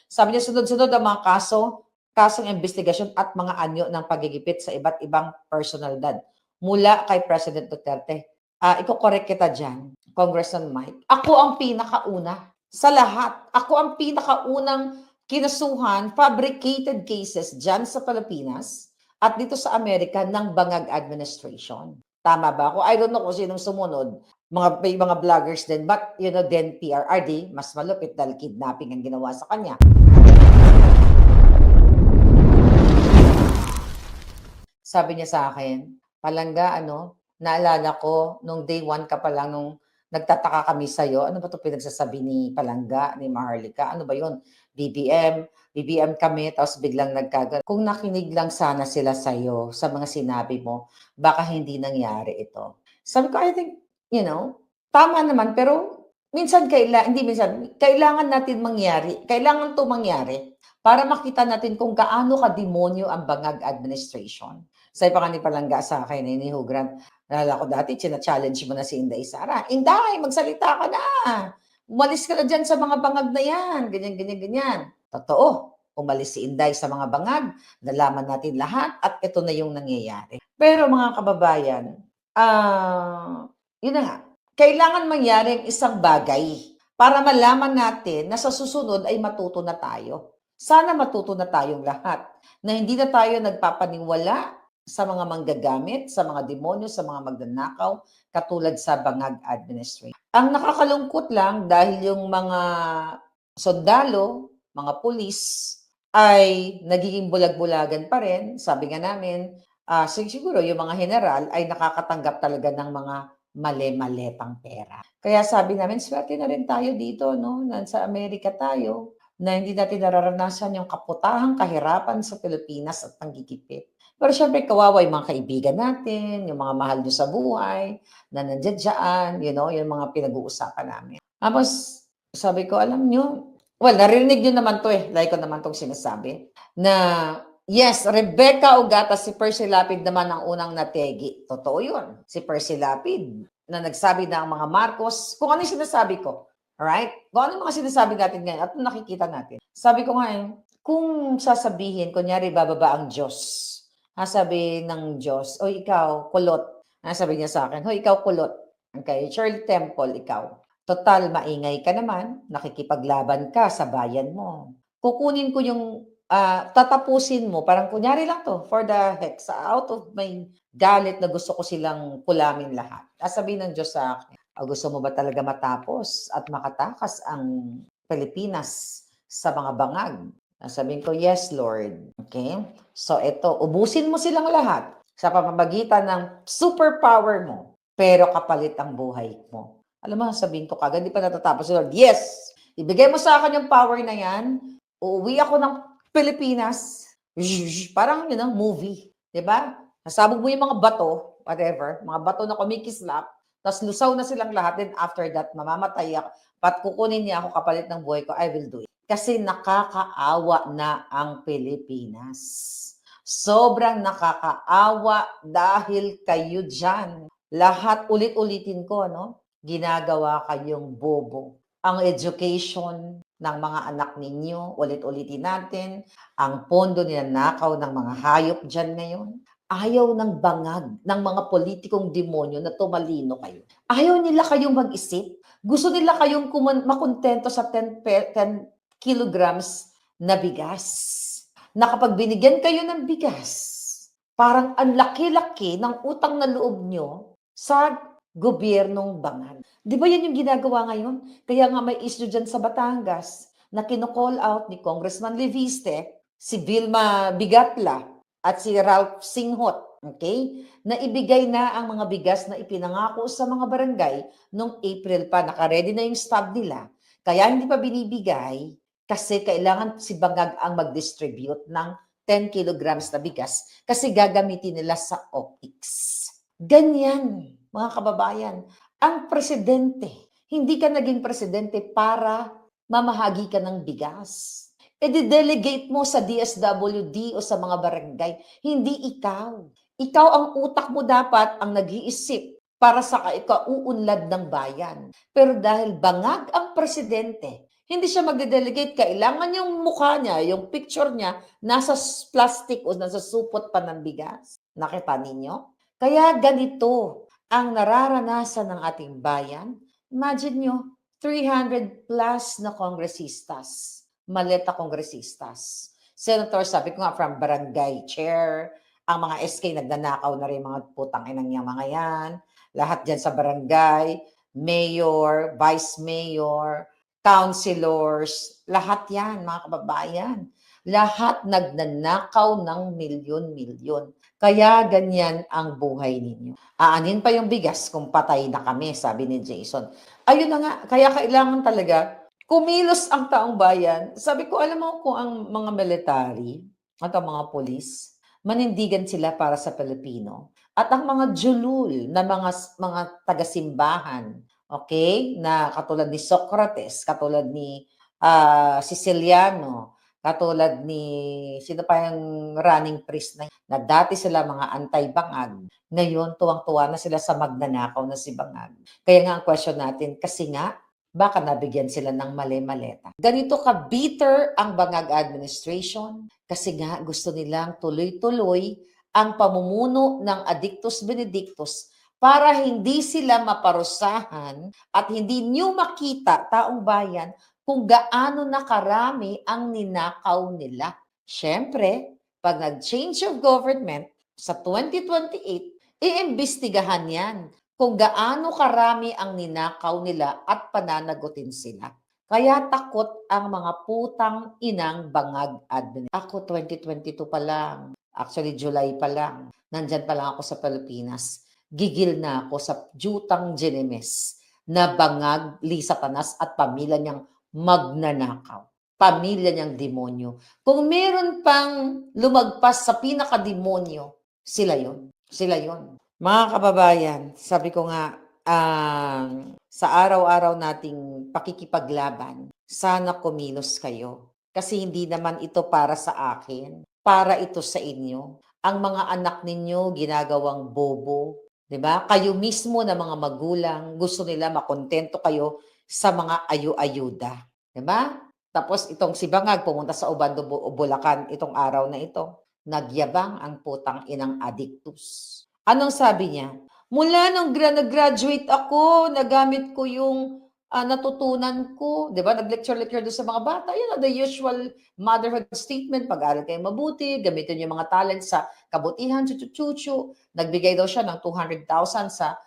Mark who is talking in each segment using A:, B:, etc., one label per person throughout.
A: Sabi niya sunod-sunod ang mga kasong investigasyon at mga anyo ng paggigipit sa iba't ibang personalidad mula kay President Duterte. Iko-correct kita dyan, Congressman Mike. Ako ang pinakauna sa lahat. Ako ang pinakaunang kinasuhan, fabricated cases dyan sa Pilipinas at dito sa Amerika ng Bangag Administration. Tama ba ako? I don't know kung sinong sumunod. May mga vloggers din. But, then PRRD, mas malupit dahil kidnapping ang ginawa sa kanya. Sabi niya sa akin, Palangga, naalala ko, nung day 1 ka pa lang, nung nagtataka kami sa'yo, ano ba ito pinagsasabi ni Palangga, ni Maharlika? Ano ba yun? BBM kami, tapos biglang nagkagal. Kung nakinig lang sana sila sa'yo, sa mga sinabi mo, baka hindi nangyari ito. Sabi ko, I think, tama naman, pero kailangan natin mangyari. Kailangan to mangyari para makita natin kung gaano ka-demonyo ang Bangag Administration. Sabi pa ni Palangga sa akin, ni Hugh Grant, nalala ko dati, challenge mo na si Inday Sara. Inday, magsalita ka na. Umalis ka na dyan sa mga bangag na yan. Ganyan. Totoo, umalis si Inday sa mga bangag. Nalaman natin lahat at ito na yung nangyayari. Pero mga kababayan, yun na nga. Kailangan mangyari ang isang bagay para malaman natin na sa susunod ay matuto na tayo. Sana matuto na tayong lahat na hindi na tayo nagpapaniwala sa mga manggagamit, sa mga demonyo, sa mga magnanakaw, katulad sa Bangag Administration. Ang nakakalungkot lang dahil yung mga sundalo, mga pulis, ay nagiging bulag-bulagan pa rin. Sabi nga namin, siguro yung mga general ay nakakatanggap talaga ng mga mali-maletang pera. Kaya sabi namin, swerte na rin tayo dito, no? Nasa Amerika tayo, na hindi natin nararanasan yung kaputahang kahirapan sa Pilipinas at panggigipit. Pero syempre, kawawa yung mga kaibigan natin, yung mga mahal nyo sa buhay, na nandiyan dyan, yung mga pinag-uusapan namin. Tapos, sabi ko, alam nyo, narinig nyo naman to like ko naman tong sinasabi, na yes, Rebecca Ugata, si Percy Lapid naman ang unang nategi. Totoo yun. Si Percy Lapid, na nagsabi na ang mga Marcos, kung ano yung sinasabi ko. Alright? Kung ano yung mga sinasabi natin ngayon at nakikita natin. Sabi ko nga kung sasabihin, kunyari bababa ang Diyos, sabi ng Diyos, o ikaw, kulot. Sabi niya sa akin, o ikaw, kulot. Okay, Shirley Temple, ikaw. Total, maingay ka naman, nakikipaglaban ka sa bayan mo. Kukunin ko yung, tatapusin mo, parang kunyari lang to, for the heck, out of my galit na gusto ko silang kulamin lahat. Sabihin ng Diyos sa akin, gusto mo ba talaga matapos at makatakas ang Pilipinas sa mga bangag? Sabihin ko, yes, Lord. Okay? So, ito, ubusin mo silang lahat sa pamamagitan ng superpower mo, pero kapalit ang buhay mo. Alam mo, sabihin ko kagad, di pa natatapos, Lord, yes! Ibigay mo sa akin yung power na yan, uuwi ako ng Pilipinas, parang, movie. Diba? Nasabog mo yung mga bato, whatever, mga bato na kumikislap, tapos lusaw na silang lahat, then after that, mamamatay ako, pat kukunin niya ako kapalit ng buhay ko, I will do it. Kasi nakakaawa na ang Pilipinas. Sobrang nakakaawa dahil kayo dyan. Lahat ulit-ulitin ko, ginagawa kayong bobo. Ang education ng mga anak ninyo, ulit-ulitin natin, ang pondo ninanakaw ng mga hayop dyan ngayon. Ayaw ng bangag ng mga politikong demonyo na tumalino kayo. Ayaw nila kayong mag-isip. Gusto nila kayong makontento sa 10 kilograms na bigas. Na kapag binigyan kayo ng bigas, parang ang laki-laki ng utang na loob nyo sa gobyernong Bangag. Di ba yan yung ginagawa ngayon? Kaya nga may issue dyan sa Batangas na kino-call out ni Congressman Leviste, si Vilma Bigatla, at si Ralph Singhot, okay? Na ibigay na ang mga bigas na ipinangako sa mga barangay noong April pa. Naka-ready na yung stub nila. Kaya hindi pa binibigay kasi kailangan si Bangag ang mag-distribute ng 10 kilograms na bigas kasi gagamitin nila sa optics. Ganyan, mga kababayan. Ang presidente, hindi ka naging presidente para mamahagi ka ng bigas. I-delegate mo sa DSWD o sa mga barangay. Hindi ikaw. Ikaw ang utak mo dapat ang nag-iisip para sa ikauunlad ng bayan. Pero dahil Bangag ang presidente, Hindi siya magde-delegate. Kailangan yung mukha niya, yung picture niya, nasa plastic o nasa supot pa ng bigas. Nakita ninyo? Kaya ganito ang nararanasan ng ating bayan. Imagine nyo, 300 plus na kongresistas, maleta kongresistas. Senator, sabi ko nga, from barangay chair, ang mga SK nagnanakaw na rin mga putang inang yang mga yan. Lahat dyan sa barangay, mayor, vice mayor, councilors, lahat yan, mga kababayan. Lahat nagnanakaw ng milyon-milyon. Kaya ganyan ang buhay ninyo. Aanin pa yung bigas kung patay na kami, sabi ni Jason. Ayun na nga, kaya kailangan talaga kumilos ang taong bayan. Sabi ko, alam mo kung ang mga military at ang mga polis, manindigan sila para sa Pilipino. At ang mga julul na mga taga-simbahan, okay, na katulad ni Socrates, katulad ni Siciliano, katulad ni, sino pa yung running priest na dati sila mga antay-bangag, ngayon tuwang-tuwa na sila sa magnanakaw na si Bangag. Kaya nga ang question natin, kasi nga, baka nabigyan sila ng mali-maleta. Ganito ka-bitter ang Bangag administration kasi nga gusto nilang tuloy-tuloy ang pamumuno ng Adictus Benedictus para hindi sila maparusahan at hindi nyo makita, taong bayan, kung gaano na karami ang ninakaw nila. Siyempre, pag nag-change of government sa 2028, iimbestigahan yan kung gaano karami ang ninakaw nila at pananagutin sila. Kaya takot ang mga putang inang Bangag admin. Ako 2022 pa lang, actually July pa lang, nandyan pa lang ako sa Pilipinas. Gigil na ako sa Jutang Genemes na Bangag, Lisa Tanas at pamilya niyang magnanakaw. Pamilya niyang demonyo. Kung meron pang lumagpas sa pinakademonyo, sila yon. Sila yon. Mga kababayan, sabi ko nga, sa araw-araw nating pakikipaglaban, sana kumilos kayo. Kasi hindi naman ito para sa akin, para ito sa inyo. Ang mga anak ninyo ginagawang bobo, 'di ba? Kayo mismo na mga magulang, gusto nila makontento kayo sa mga ayu-ayuda, 'di ba? Tapos itong si Bangag pumunta sa Obando, Bulacan itong araw na ito. Nagyabang ang putang inang Adictus. Anong sabi niya? Mula nung nag-graduate ako, nagamit ko yung natutunan ko, 'di ba? Nag-lecture doon sa mga bata. Yun, the usual motherhood statement, pag-aral kayo mabuti, gamitin yung mga talent sa kabutihan, chuchu-chuchu. Nagbigay daw siya ng 200,000 sa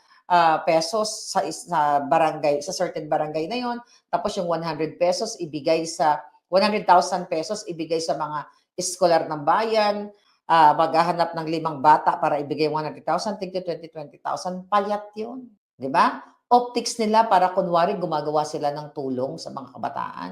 A: pesos sa barangay, sa certain barangay na yon. Tapos yung 100 pesos ibigay sa 100,000 pesos ibigay sa mga eskolar ng bayan, maghahanap ng 5 bata para ibigay 100,000, tigto 20,000, payat yun. Di ba? Optics nila para kunwari gumagawa sila ng tulong sa mga kabataan.